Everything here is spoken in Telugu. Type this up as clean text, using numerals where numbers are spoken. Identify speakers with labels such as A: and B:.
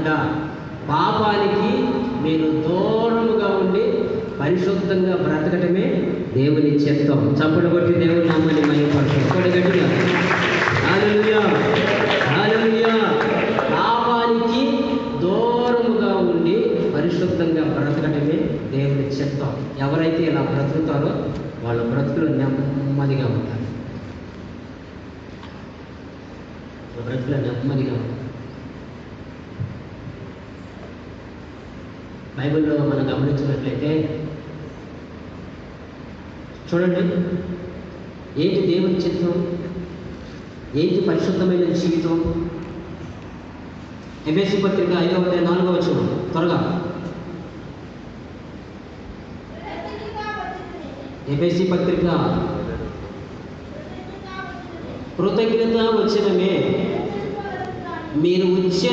A: కాకుండా పాపానికి మీరు దూరముగా ఉండి పరిశుద్ధంగా బ్రతకటమే దేవుని చిత్తం. చప్పట్లు కొట్టి దేవుని నామాన్ని మహిమపరచండి గట్టిగా. హల్లెలూయా, హల్లెలూయా. పాపానికి దూరముగా ఉండి పరిశుద్ధంగా బ్రతకటమే దేవుని చిత్తం. ఎవరైతే ఇలా బ్రతుకుతారో వాళ్ళ బ్రతుకులు నెమ్మదిగా ఉంటారు. బ్రతుకులు నెమ్మదిగా ఉంటారు. బైబిల్లో మనం గమనించినట్లయితే చూడండి, ఏంటి దేవుని చిత్తం, ఏంటి పరిశుద్ధమైన జీవితం. ఎఫెసీ పత్రిక 5:4 త్వరగా. ఎఫెసీ పత్రిక కృతజ్ఞత వచనమే మీరు